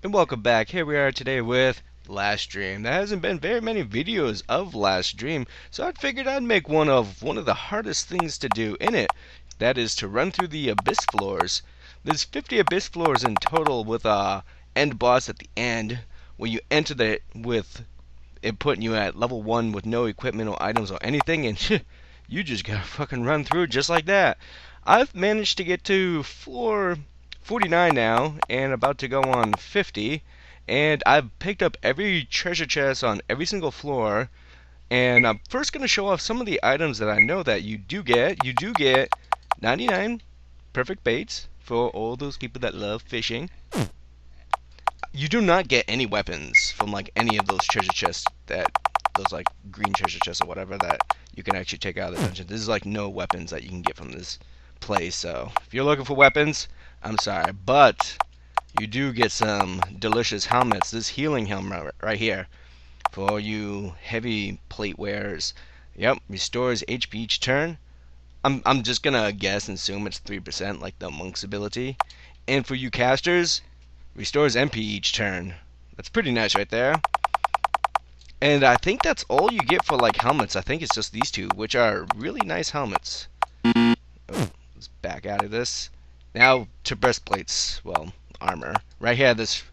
And welcome back. Here we are today with Last Dream. There hasn't been very many videos of Last Dream, so I figured I'd make one of the hardest things to do in it. That is to run through the abyss floors. There's 50 abyss floors in total with a end boss at the end where you enter with it putting you at level 1 with no equipment or items or anything, and you just gotta fucking run through just like that. I've managed to get to floor 49 now, and about to go on 50, and I've picked up every treasure chest on every single floor, and I'm first going to show off some of the items that I know that you do get. You do get 99 perfect baits for all those people that love fishing. You do not get any weapons from like any of those treasure chests, those like green treasure chests or whatever that you can actually take out of the dungeon. This is like no weapons that you can get from this place, so if you're looking for weapons, I'm sorry, but you do get some delicious helmets. This healing helmet right here for you heavy plate wearers. Yep, restores HP each turn. I'm just gonna guess and assume it's 3% like the monk's ability. And for you casters, restores MP each turn. That's pretty nice right there. And I think that's all you get for like helmets. I think it's just these two, which are really nice helmets. Oh, let's back out of this. Now to breastplates, well, armor. Right here, this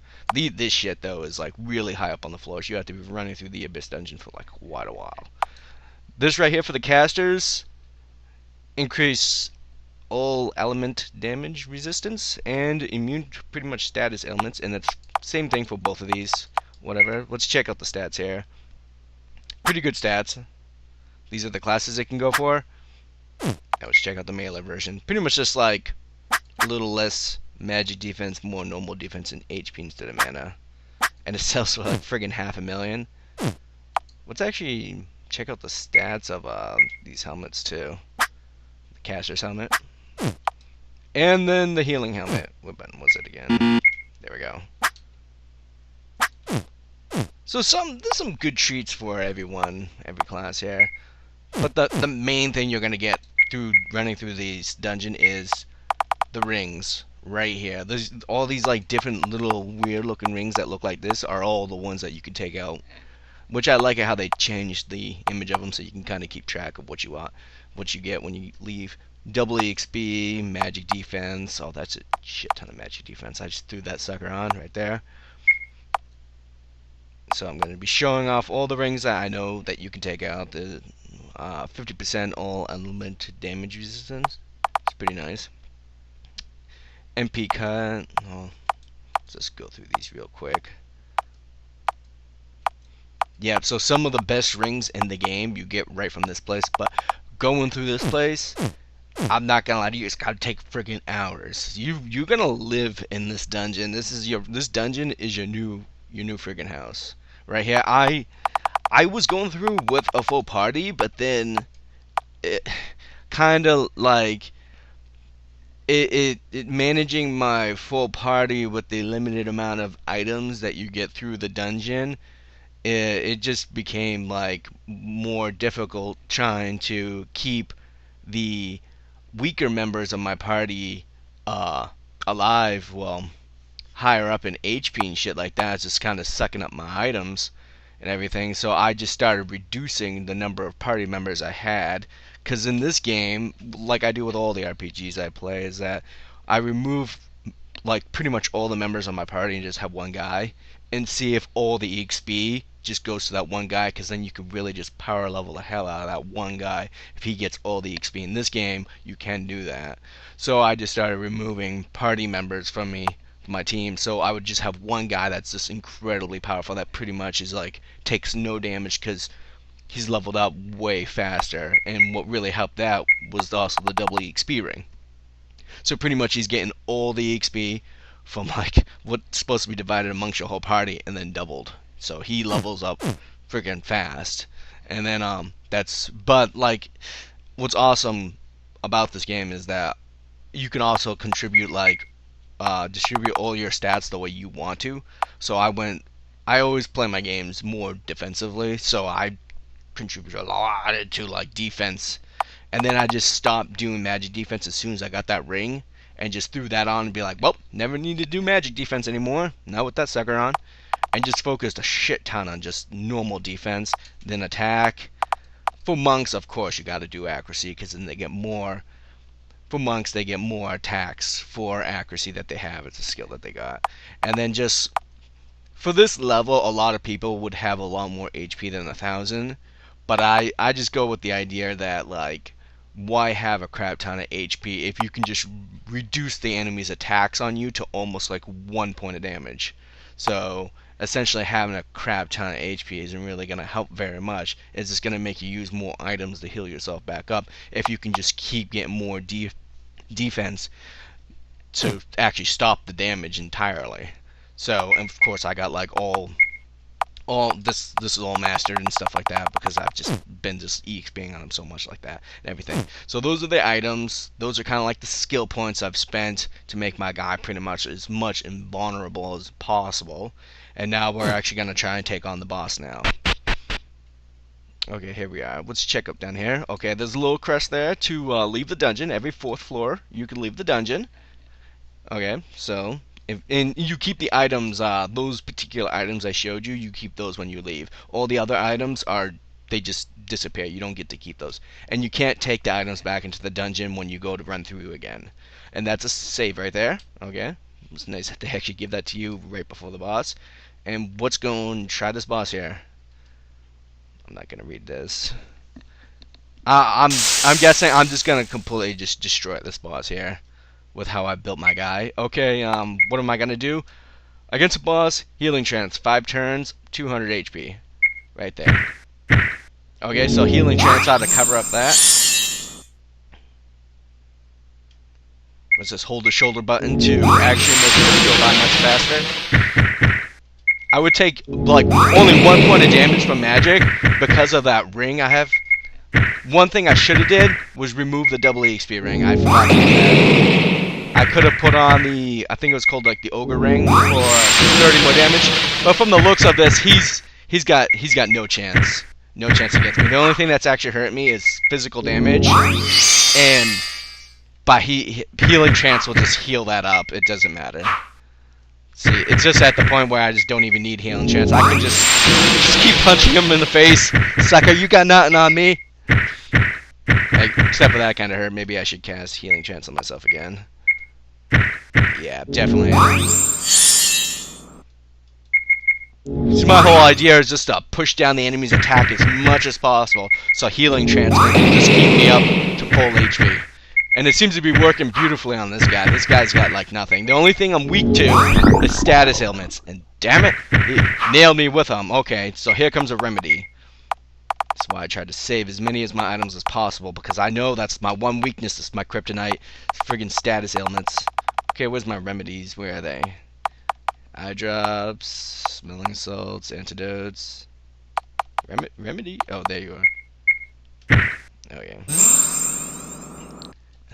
shit though is like really high up on the floor. So you have to be running through the abyss dungeon for like quite a while. This right here for the casters, increase all element damage resistance and immune to pretty much status elements, and that's same thing for both of these. Whatever. Let's check out the stats here. Pretty good stats. These are the classes it can go for. Now let's check out the melee version. Pretty much just like a little less magic defense, more normal defense, and HP instead of mana. And it sells for like friggin' 500,000. Let's actually check out the stats of these helmets too. The caster's helmet. And then the healing helmet. What button was it again? There we go. So there's some good treats for everyone, every class here. But the main thing you're gonna get through running through this dungeon is the rings right here. There's all these like different little weird looking rings that look like this are all the ones that you can take out, which I like how they changed the image of them so you can kind of keep track of what you want, what you get when you leave. Double EXP, magic defense. Oh, that's a shit ton of magic defense. I just threw that sucker on right there. So I'm going to be showing off all the rings that I know that you can take out. The 50% all element damage resistance. It's pretty nice. MP cut. Oh, let's just go through these real quick. Yeah, so some of the best rings in the game you get right from this place, but going through this place, I'm not gonna lie to you, it's gotta take friggin' hours. You're gonna live in this dungeon. This dungeon is your new friggin' house. Right here. I was going through with a full party, but then it kinda like it managing my full party with the limited amount of items that you get through the dungeon, it just became like more difficult trying to keep the weaker members of my party alive, well, higher up in HP and shit like that. It's just kind of sucking up my items and everything. So I just started reducing the number of party members I had. Because in this game, like I do with all the RPGs I play, is that I remove like pretty much all the members of my party and just have one guy and see if all the EXP just goes to that one guy, because then you can really just power level the hell out of that one guy if he gets all the XP. In this game, you can do that. So I just started removing party members from my team, so I would just have one guy that's just incredibly powerful that pretty much is like takes no damage because he's leveled up way faster. And what really helped that was also the double EXP ring. So pretty much he's getting all the EXP from like what's supposed to be divided amongst your whole party and then doubled. So he levels up freaking fast. And then but like what's awesome about this game is that you can also contribute like distribute all your stats the way you want to. So I always play my games more defensively, so I contribute a lot to like defense, and then I just stopped doing magic defense as soon as I got that ring, and just threw that on and be like, well, never need to do magic defense anymore. Not with that sucker on. And just focused a shit ton on just normal defense, then attack. For monks, of course, you got to do accuracy because then they get more. For monks, they get more attacks for accuracy that they have. It's a skill that they got. And then just for this level, a lot of people would have a lot more HP than 1,000. But I just go with the idea that, like, why have a crap ton of HP if you can just reduce the enemy's attacks on you to almost like 1 point of damage. So essentially having a crap ton of HP isn't really going to help very much. It's just going to make you use more items to heal yourself back up if you can just keep getting more defense to actually stop the damage entirely. So, and of course I got like all this is all mastered and stuff like that because I've just been just EXPing on them so much like that and everything. So those are the items. Those are kind of like the skill points I've spent to make my guy pretty much as much invulnerable as possible. And now we're actually going to try and take on the boss now. Okay, here we are. Let's check up down here. Okay, there's a little crest there to leave the dungeon. Every 4th floor you can leave the dungeon. Okay, so and you keep the items, those particular items I showed you, you keep those when you leave. All the other items they just disappear. You don't get to keep those. And you can't take the items back into the dungeon when you go to run through again. And that's a save right there. Okay, it's nice that they actually give that to you right before the boss. And let's go and try this boss here. I'm not gonna read this. I'm guessing I'm just gonna completely just destroy this boss here with how I built my guy. Okay, what am I gonna do? Against a boss, healing trance, 5 turns, 200 HP. Right there. Okay, so healing trance ought to cover up that. Let's just hold the shoulder button to actually make it go by much faster. I would take like only 1 point of damage from magic because of that ring I have. One thing I should have did was remove the double EXP ring. I forgot to do that. I could have put on the, I think it was called like the ogre ring for 30 more damage. But from the looks of this, he's got no chance. No chance against me. The only thing that's actually hurt me is physical damage, and by healing trance will just heal that up. It doesn't matter. See, it's just at the point where I just don't even need healing chance. I can just keep punching him in the face. Sucker, you got nothing on me. Like, except for that kind of hurt. Maybe I should cast healing chance on myself again. Yeah, definitely. See, my whole idea is just to push down the enemy's attack as much as possible, so healing chance can just keep me up to full HP. And it seems to be working beautifully on this guy. This guy's got like nothing. The only thing I'm weak to is status ailments. And damn it, he nailed me with them. Okay, so here comes a remedy. That's why I tried to save as many of my items as possible, because I know that's my one weakness. Is my kryptonite. Friggin' status ailments. Okay, where's my remedies? Where are they? Eye drops, smelling salts, antidotes. Remedy? Oh, there you are. Okay.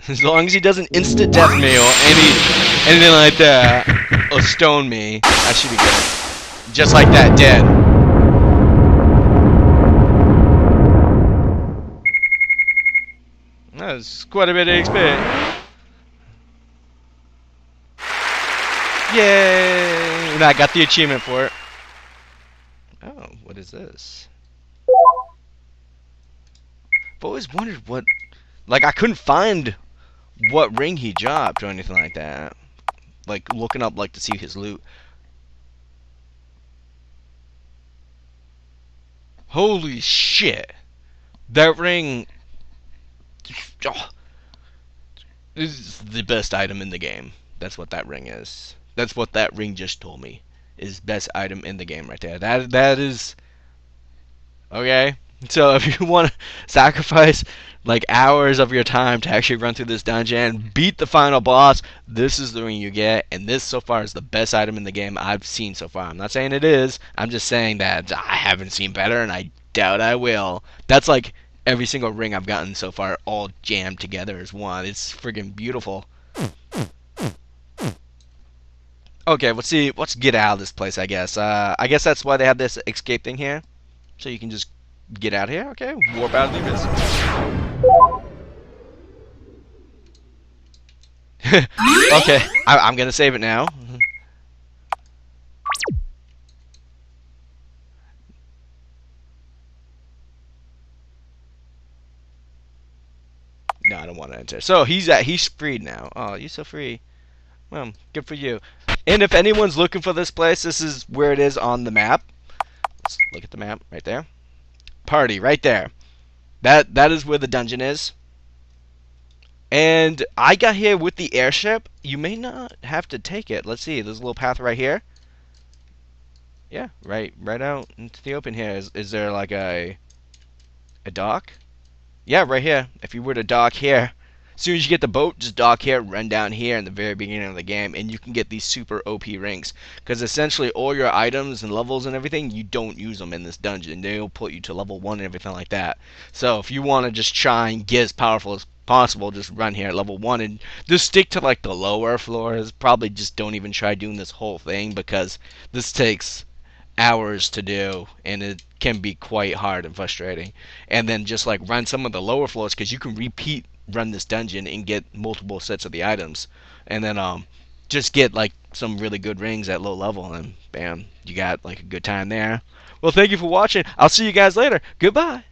As long as he doesn't instant death me or anything like that, or stone me, I should be good. Just like that, dead. That's quite a bit of XP. Yay! And I got the achievement for it. Oh, what is this? I've always wondered what... Like, I couldn't find what ring he dropped or anything like that. Like, looking up, like, to see his loot. Holy shit! That ring... Oh, this is the best item in the game. That's what that ring is. That's what that ring just told me. Is best item in the game right there. That is... Okay? So if you want to sacrifice like hours of your time to actually run through this dungeon and beat the final boss, this is the ring you get, and this so far is the best item in the game I've seen so far. I'm not saying it is, I'm just saying that I haven't seen better, and I doubt I will. That's like every single ring I've gotten so far all jammed together as one. It's friggin' beautiful. Okay, let's get out of this place, I guess. I guess that's why they have this escape thing here. So you can just get out of here, okay? Warp out of the abyss. Okay, I'm gonna save it now. No, I don't want to enter. So he's freed now. Oh, you're so free. Well, good for you. And if anyone's looking for this place, this is where it is on the map. Let's look at the map right there. Party right there. That is where the dungeon is. And I got here with the airship. You may not have to take it. Let's see. There's a little path right here. Yeah, right out into the open here. Is there like a dock? Yeah, right here. If you were to dock here, as soon as you get the boat, just dock here, run down here in the very beginning of the game, and you can get these super OP rings. Because essentially all your items and levels and everything, you don't use them in this dungeon. They'll put you to level 1 and everything like that. So if you want to just try and get as powerful as possible, just run here at level 1 and just stick to like the lower floors. Probably just don't even try doing this whole thing because this takes hours to do and it can be quite hard and frustrating. And then just like run some of the lower floors because you can repeat run this dungeon and get multiple sets of the items, and then just get like some really good rings at low level, and bam, you got like a good time there. Well, thank you for watching. I'll see you guys later. Goodbye.